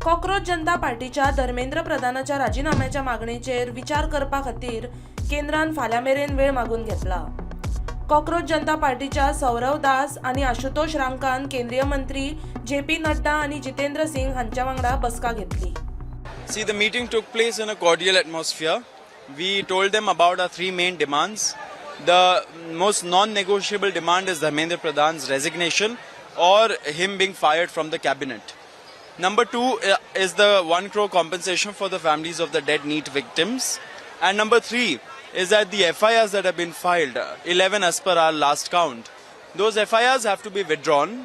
Cockroach जनता पार्टीच्या धर्मेंद्र प्रधानाच्या राजीनाम्याच्या मागणीचेर विचार करपा खातीर केंद्रान फाल्यां मेरेन वेळ मागून घेतला। कॉक्रोच जनता पार्टीच्या सौरव दास आणि आशुतोष रांकान केंद्रीय मंत्री JP नड्डा आणि जितेंद्र सिंग हांच्या वांगडा बसका घेतली। See, the meeting took place in a cordial atmosphere. We told them about our three main demands. The most non-negotiable demand is Dharmendra Pradhan's resignation or him being fired from the cabinet. Number two is the 1 crore compensation for the families of the dead NEET victims. And number three is that the FIRs that have been filed, 11 as per our last count, those FIRs have to be withdrawn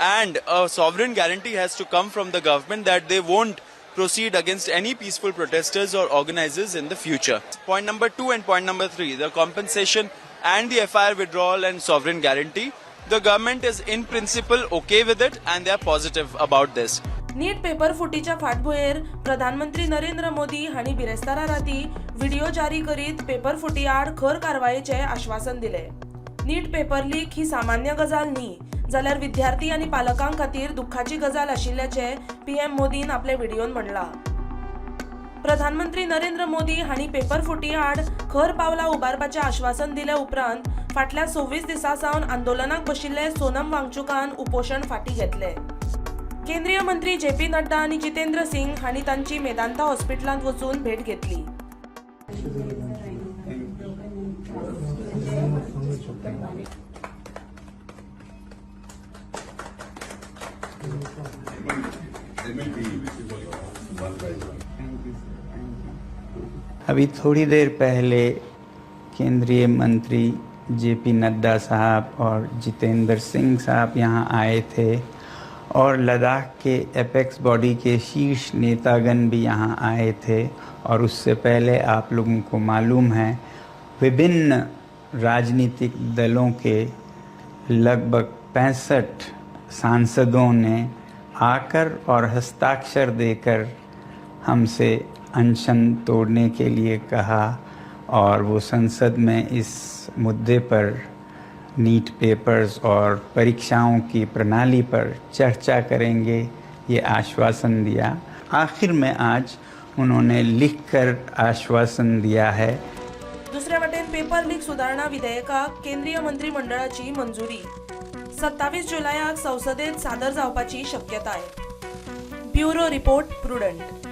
and a sovereign guarantee has to come from the government that they won't proceed against any peaceful protesters or organizers in the future. Point number 2 and point number 3, the compensation and the FIR withdrawal and sovereign guarantee. The government is in principle okay with it and they are positive about this. NEET paper फुटीच्या फाटभुंयेर प्रधानमंत्री नरेंद्र मोदी हांणी बिरेस्तारा राती video जारी करीत paper फुटी आड खर कारवायेचे आश्वासन दिले। नीट पेपर लीक ही सामान्य गजाल न्ही, जाल्यार विद्यार्थी आणि पालकांक खातीर दुःखाची गजाल आशिल्ल्याचे PM मोदीन आपल्या व्हिडिओन म्हणला। प्रधानमंत्री नरेंद्र मोदी हांणी पेपर फुटी आड खर पावलां उबारपाचे आश्वासन दिले उपरांत फाटल्या 26 दिसां सावन आंदोलनाक बशिल्ले सोनम वांगचुकान उपोशण फाटी घेतले। केंद्रीय मंत्री JP नड्डा आणि जितेंद्र सिंग हांणी तांची मेदांता हॉस्पिटलांत वचून भेट घेतली। अभी थोड़ी देर पहले केंद्रीय मंत्री JP नड्डा साहब और जितेंद्र सिंह साहब यहाँ आए थे और लद्दाख के एपेक्स बॉडी के शीर्ष नेतागण भी यहाँ आए थे। और उससे पहले आप लोगों को मालूम है विभिन्न राजनीतिक दलों के लगभग 65 सांसदों ने आकर और हस्ताक्षर देकर हमसे अनशन तोड़ने के लिए कहा और वो संसद में इस मुद्दे पर नीट पेपर्स और परीक्षाओं की प्रणाली पर चर्चा करेंगे, ये आश्वासन दिया। आखिर में आज उन्होंने लिखकर आश्वासन दिया है। दुसऱ्या वटेन पेपर लीक सुधारणा विधेयकाक केंद्रीय मंत्रिमंडळाची मंजुरी 27 जुलयाक संसदेत सादर जावपाची शक्यताय। Bureau report prudent.